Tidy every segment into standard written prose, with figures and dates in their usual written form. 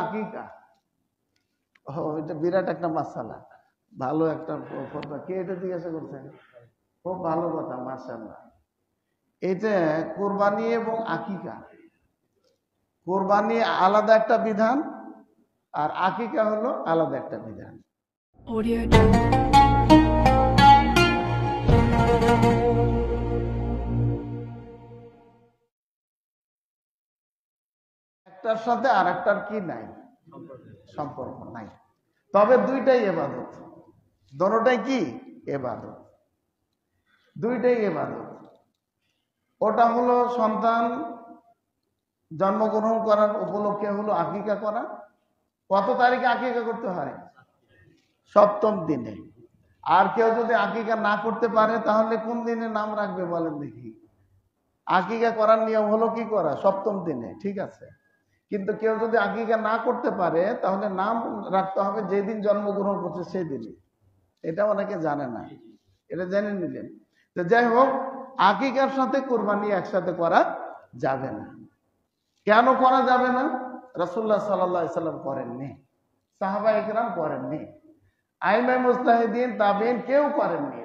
আকিকা। এটা বিরাট একটা মাসালা, ভালো একটা কথা। কে এটা জিজ্ঞাসা করছেন? খুব ভালো কথা, মাশাআল্লাহ। এটা কোরবানি এবং আকিকা, কোরবানি আলাদা একটা বিধান আর আকিকা হলো আলাদা একটা বিধান। একটার সাথে আর একটার কি নাই, সম্পর্ক নাই। তবে দুইটাই ইবাদত, দোনোটাই কি ইবাদত, দুইটাই ইবাদত। ওটা হলো সন্তান জন্মগ্রহণ করার উপলক্ষে হলো আকিকা করা। কত তারিখে আকিকা করতে হয়? সপ্তম দিনে। আর কেউ যদি আকিকা না করতে পারে তাহলে কোন দিনে নাম রাখবে বলেন দেখি? আকিকা করার নিয়ম হলো কি করা? সপ্তম দিনে, ঠিক আছে। কিন্তু কেউ যদি আকিকা না করতে পারে তাহলে নাম রাখতে হবে যেদিন জন্মগ্রহণ করছে সেই দিনই। এটা অনেকে জানে না, এটা জেনে নিলেন। তো যাই হোক, আকিকার সাথে কোরবানি একসাথে করা যাবে না। কেন করা যাবে না? রাসূলুল্লাহ সাল্লাল্লাহু আলাইহি সাল্লাম করেননি, সাহাবায়ে কেরাম করেননি, আইমায়ে মুজতাহিদিন তাবেঈন কেউ করেননি।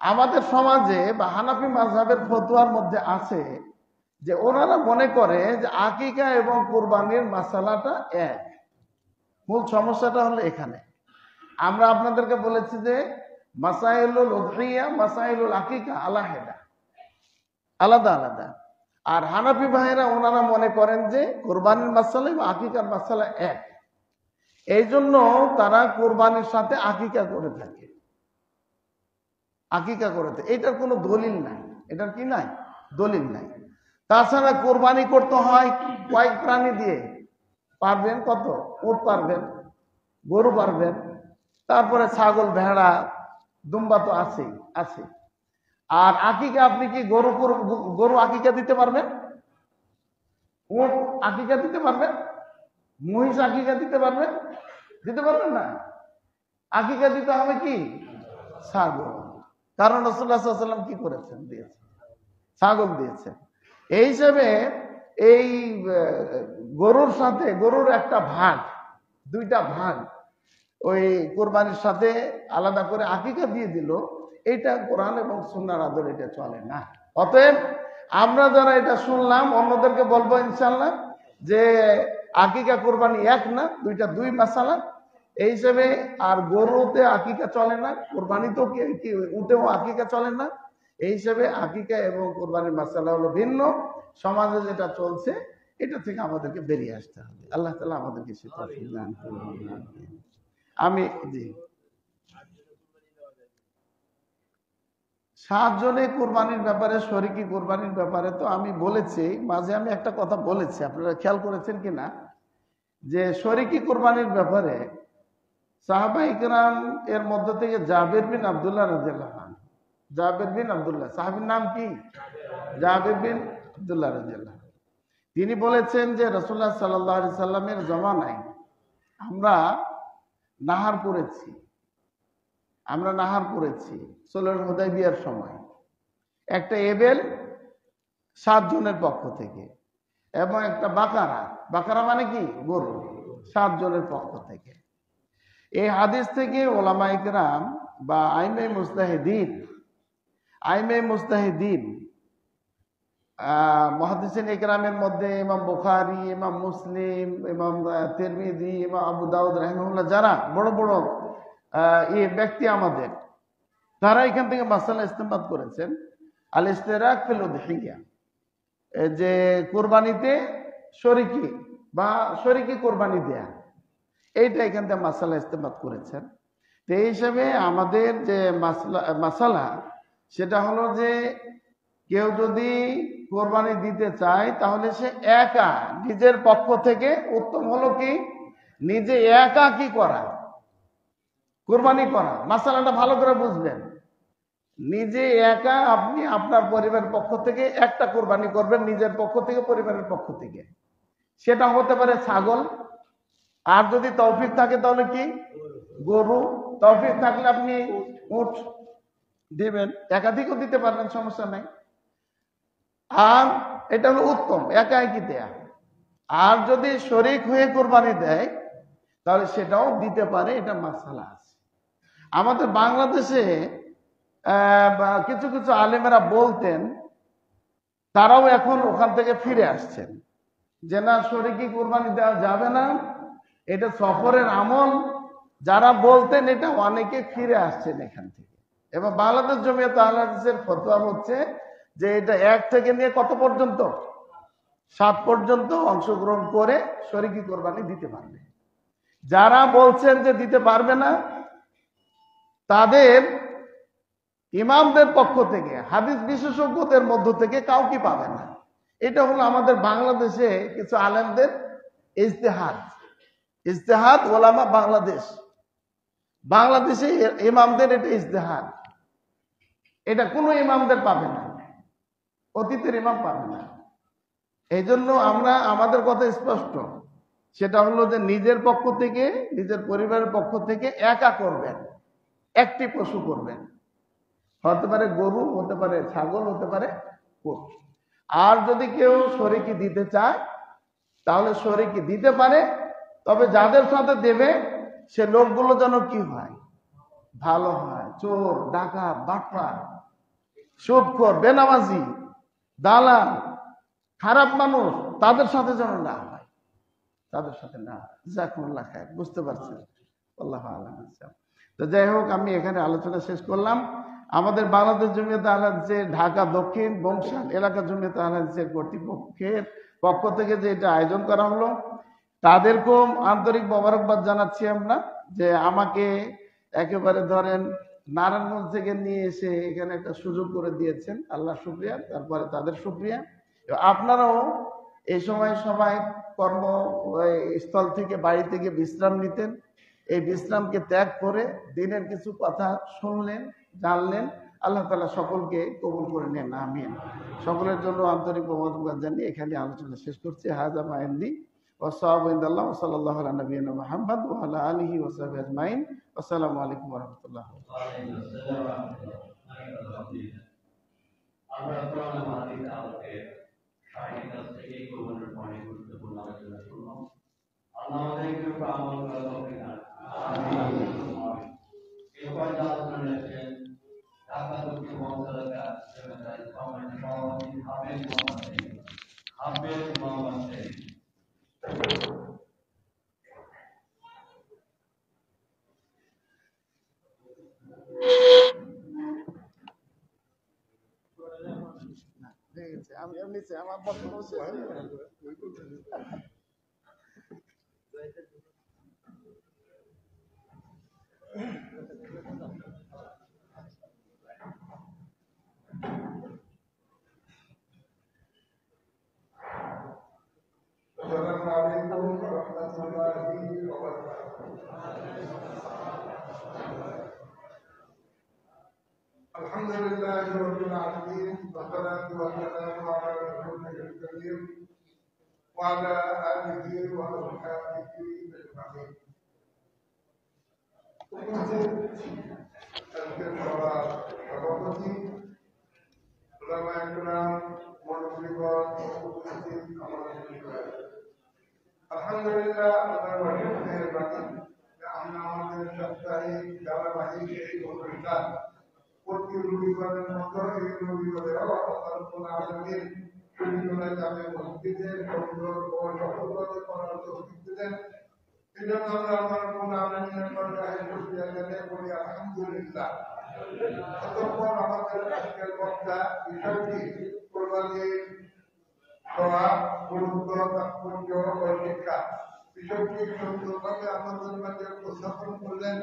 আমাদের সমাজে বা হানাফি মাযহাবের ফতোয়ার মধ্যে আছে যে ওনারা মনে করে যে আকিকা এবং কুরবানির মাসালাটা এক। মূল সমস্যাটা হলো এখানে। আমরা আপনাদেরকে বলেছি যে মাসাইলুল উযহিয়া মাসাইলুল আকিকা আলাদা আলাদা আলাদা। আর হানাফি ভাইরা ওনারা মনে করেন যে কুরবানির মাসালা এবং আকিকার মাসালা এক। এই জন্য তারা কুরবানির সাথে আকিকা করে থাকে, আকিকা করে থাকে। এটার কোনো দলিল নাই, এটার কি নাই? দলিল নাই। তাছাড়া কোরবানি করতে হয় কয়েক প্রাণী দিয়ে, পারবেন কত? উট পারবেন, গরু পারবেন, তারপরে ছাগল, ভেড়া, দুম্বা তো আছে আছে। আর আকিকা আপনি কি গরু আকিকা দিতে পারবেন? উট আকিকা দিতে পারবেন? মহিষ আকিকা দিতে পারবেন? দিতে পারবেন না। আকিকা দিতে হবে কি? ছাগল। কারণ রাসূলুল্লাহ সাল্লাল্লাহু আলাইহি ওয়াসাল্লাম কি করেছেন? দিয়েছেন, ছাগল দিয়েছেন। এই হিসেবে এই গরুর সাথে গরুর একটা ভাগ, দুইটা ভাগ ওই কোরবানির সাথে আলাদা করে আকিকা দিয়ে দিল, এটা কোরআন এবং সুন্নাহর আদর, এটা চলে না। অতএব আমরা যারা এটা শুনলাম অন্যদেরকে বলবো ইনশাআল্লাহ যে আকিকা কোরবানি এক না, দুইটা দুই মাসালা। এই হিসেবে আর গরুতে আকিকা চলে না, কোরবানিতেও কি উটেও আকিকা চলে না। এই হিসেবে আকিকা এবং কোরবানির মাসালা হলো ভিন্ন। সমাজে যেটা চলছে এটা থেকে আমাদেরকে বেরিয়ে আসতে হবে। আল্লাহ তাআলা আমাদেরকে সে তৌফিক দান করুন। আমি জি 7 জনে কোরবানির ব্যাপারে, শরীকি কোরবানির ব্যাপারে তো আমি বলেছি, মাঝে আমি একটা কথা বলেছি, আপনারা খেয়াল করেছেন কিনা, যে শরীকি কোরবানির ব্যাপারে সাহাবায়ে কেরাম এর মধ্য থেকে জাবের বিন আব্দুল্লাহ রাদিয়াল্লাহু আনহু, জাবের বিন আব্দুল্লাহ, সাহাবীর নাম কি? জাবের বিন আব্দুল্লাহ রাদিয়াল্লাহু আনহু। তিনি বলেছেন যে রাসূলুল্লাহ সাল্লাল্লাহু আলাইহি সাল্লামের জমানায় আমরা নাহার করেছি, আমরা নাহার করেছি সুলহুল হুদায়বিয়ার সময়। একটা এবেল 7 জনের পক্ষ থেকে এবং একটা বাকারা, বাকারা মানে কি? গরু, 7 জনের পক্ষ থেকে। এই হাদিস থেকে ওলামায়ে কেরাম বা আইমায়ে মুজতাহিদিন মুহাদ্দিসিন ইকরামের মধ্যে ইমাম বুখারী, ইমাম মুসলিম, ইমাম তিরমিজি, ইমাম আবু দাউদ রাহিমাহুল্লাহ, যারা বড় বড় ব্যক্তি আমাদের, তারা এখান থেকে মাসালা ইস্তেমবাদ করেছেন আল ইশতিরাক ফিল উযহিয়া, যে কোরবানিতে শরীকি বা শরীকি কোরবানি দেয়া, এইটা এখান থেকে মাসালা ইস্তেমবাদ করেছেন। তো এই হিসাবে আমাদের যে মাসালা সেটা হলো যে কেউ যদি কোরবানি দিতে চায় তাহলে সে একা নিজের পক্ষ থেকে, উত্তম হলো কি নিজে একা কি করা? কোরবানি করা। মাসালাটা ভালো করে বুঝবেন। নিজে একা আপনি আপনার পরিবারের পক্ষ থেকে একটা কোরবানি করবেন, নিজের পক্ষ থেকে, পরিবারের পক্ষ থেকে। সেটা হতে পারে ছাগল, আর যদি তৌফিক থাকে তাহলে কি? গরু। তৌফিক থাকলে আপনি উট দিবেন, একাধিকও দিতে পারবেন, সমস্যা নাই। আর এটা হলো উত্তম, একা একই দেয়া। আর যদি শরীক হয়ে কোরবানি দেয় তাহলে সেটাও দিতে পারে, এটা মাসালা আছে। আমাদের বাংলাদেশে কিছু কিছু আলেমেরা বলতেন, তারাও এখন ওখান থেকে ফিরে আসছেন যে না, শরীকি কোরবানি দেওয়া যাবে না, এটা সফরের আমল। যারা বলতেন এটা অনেকে ফিরে আসছেন এখান থেকে। এবং বাংলাদেশ জমিয়ত আহলে হাদিসের ফতোয়া হচ্ছে যে এটা 1 থেকে নিয়ে কত পর্যন্ত, 7 পর্যন্ত অংশগ্রহণ করে শরীকি কোরবানি দিতে পারবে। যারা বলছেন যে দিতে পারবে না, তাদের ইমামদের পক্ষ থেকে, হাদিস বিশেষজ্ঞদের মধ্য থেকে কাউকে পাবে না। এটা হলো আমাদের বাংলাদেশে কিছু আলেমদের ইজতেহাদ, ইজতেহাদ ওলামা বাংলাদেশে ইমামদের এটা ইজতেহাদ। এটা কোনো ইমামদের পাবে না, অতীতের ইমাম পাবে না। এই জন্য আমরা, আমাদের কথা স্পষ্ট, সেটা হলো যে নিজের পক্ষ থেকে, নিজের পরিবারের পক্ষ থেকে একা করবেন, একটি পশু করবেন। হতে পারে গরু, হতে পারে ছাগল, হতে পারে উট। আর যদি কেউ শরীকি দিতে চায় তাহলে শরীকি দিতে পারে, তবে যাদের সাথে দেবে সে লোকগুলো যেন কি হয়, ভালো হয়। চোর, ডাকাত, বাটপার, সুদখোর, বেনামাজি, দালাল, খারাপ মানুষ, তাদের সাথে যেন না হয়, তাদের সাথে না। জাযাকুমুল্লাহ খায়র। বুঝতে পারছেন? আল্লাহু আ'লাম। তো যাই হোক, আমি এখানে আলোচনা শেষ করলাম। আমাদের বাংলাদেশ জমিয়ত আহলে হাদিসের ঢাকা দক্ষিণ বংশাল এলাকা জমিয়ত আহলে হাদিসের কর্তৃপক্ষের পক্ষ থেকে যে এটা আয়োজন করা হলো, তাদেরকেও আন্তরিক মোবারকবাদ জানাচ্ছি আমরা, যে আমাকে একেবারে ধরেন নারায়ণগঞ্জ থেকে নিয়ে এসে এখানে একটা সুযোগ করে দিয়েছেন। আল্লাহ শুকরিয়া, তারপরে তাদের শুকরিয়া। আপনারাও এই সময় সবাই কর্মস্থল থেকে, বাড়ি থেকে বিশ্রাম নিতেন, এই বিশ্রামকে ত্যাগ করে দিনের কিছু কথা শুনলেন, জানলেন। আল্লাহ তাআলা সকলকে কবুল করে নেন, আমিন। সকলের জন্য আন্তরিক মোবারকবাদ জানিয়ে এখানে আলোচনা শেষ করছি। হাযা মা ইনদি ওয়া সাওয়াবু ইনদাল্লাহ ওয়া সাল্লাল্লাহু আলা নাবিয়িনা মুহাম্মদ ওয়া আলা আলিহি ওয়া সাহবিহি আজমাইন। আসসালামু আলাইকুম ওয়া রাহমাতুল্লাহ। আমরা কোরআন ও হাদিসের আলোকে শাইখের কাছ থেকে কবুলের পরে গুরুত্বপূর্ণ আলোচনা শুনলাম। আল্লাহ আমাদেরকে আমল করার তৌফিক দান করুন। আমিন। এরপর আলোচনা রাখছেন ঢাকা দক্ষিণ বংশাল এলাকা জমিয়তের সম্মানিত সভাপতি হাফেজ মোহাম্মদ শরীফ। আমি এমনিতে আমার বক্তব্য আলহামদুলিল্লাহি রাব্বিল আলামিন ওয়া সালাতু ওয়া সালামু আলা রাসূলিল কারীম ওয়া আলা আলিহি ওয়া সাহবিহি আজমাইন। সভাপতি, উলামায়ে কেরাম, মুরব্বিগণ, উপস্থিত আমাদের আলহামদুলিল্লাহ, আল্লাহর অশেষ মেহেরবানি যে আমরা আমাদের সাপ্তাহিক ধারাবাহিক এই অনুষ্ঠান প্রতি রবিবারের মতো এই রবিবারেও আল্লাহ রাব্বুল আলামিন সুবিধায় যাতে মসজিদে সুন্দর ও সফলভাবে করার তৌফিক দিলেন। এই জন্য আমরা আল্লাহ রাব্বুল আলামিনের দরবারে শুকরিয়া জানাই, বলি আলহামদুলিল্লাহ। অতঃপর আমাদের আজকের বক্তা বিষয়টি কোরবানির সওয়াব, গুরুত্ব, তাৎপর্য ও শিক্ষা বিষয়টি সুন্দরভাবে আমাদের মাঝে উপস্থাপন করলেন।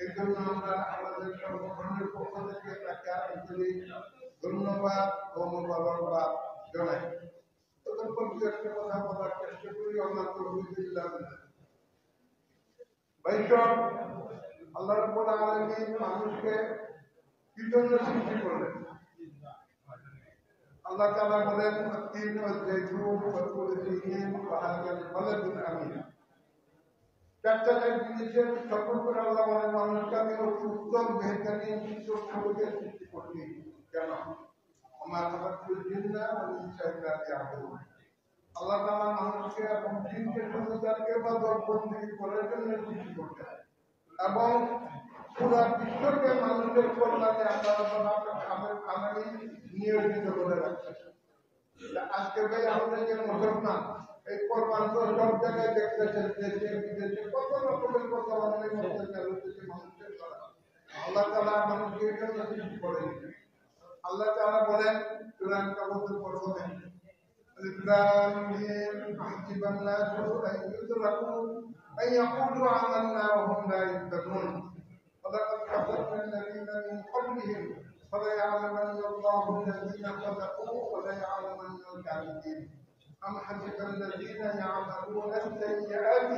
এই জন্য আমরা আমাদের সংগঠনের পক্ষ থেকে তাকে আন্তরিক ধন্যবাদ ও মোবারকবাদ জানাই। ততক্ষণ দু একটা কথা বলার চেষ্টা করি। আল্লাহ আল্লাহ রাব্বুল আলামিন মানুষকে কি জন্য সৃষ্টি করলেন? আল্লাহ তাআলা বলেন, তিন অধ্যায়ুন ওয়া তুরসিহিন ওয়া হাযাল বালাদুল আমিন। চারটা জিনিসের সকল করে আল্লাহ বলেন মানুষকে আমি অতি উত্তম বেহতরিন সুযোগে সৃষ্টি করছি। কেন? আমার খালাকুল জিন্না ওয়াল ইনসা ইল্লা লিয়াবুদুন। আল্লাহ তাআলা মানুষকে এবং জিনকে শুধু তার ইবাদত বন্দী করার জন্য সৃষ্টি করতেন এবং পুরো বিশ্বকে মানুষের কল্যাণে আমাদের নিয়োজিত করে রাখছেন। আজকে ভাই আমাদের যে মুসলমান এই কোরবান তো সব জায়গায় দেখতেছেন, দেশে বিদেশে কত রকমের কথা অনেক অত্যাচার হচ্ছে মানুষের দ্বারা। আল্লাহ তাআলা মানুষকে এই জন্য সৃষ্টি করেন। আল্লাহ তাআলা বলেন সূরা কাবুতের পর্বতে أحسب الناس أن يتركوا أن يقولوا آمنا وهم لا يفتنون ولقد كفرنا الذين من قبلهم فليعلمن الله الذين صدقوا وليعلمن الكاذبين أم حسب الذين يعملون السيئات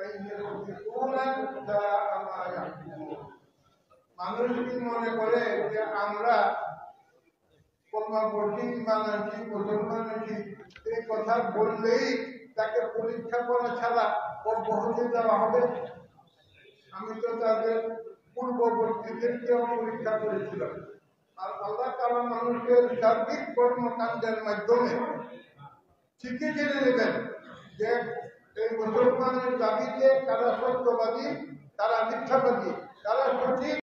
أن يسبقونا ساء ما يحكمون মানুষ কি মনে করে যে আমরা কোরমা পড়ছি বা নাকি মুসলমান নাকি এই কথা বললেই তাকে পরীক্ষা করা ছাড়া ও পৌঁছে দেওয়া হবে? আমি তো তাদের পূর্ববর্তীদেরকেও পরীক্ষা করেছিলাম। আর আল্লাহ তাআলা মানুষের সার্বিক কর্মকাণ্ডের মাধ্যমে ঠিকই জেনে নেবেন যে এই মুসলমানের দাবিতে কারা সত্যবাদী, কারা মিথ্যাবাদী, কারা সঠিক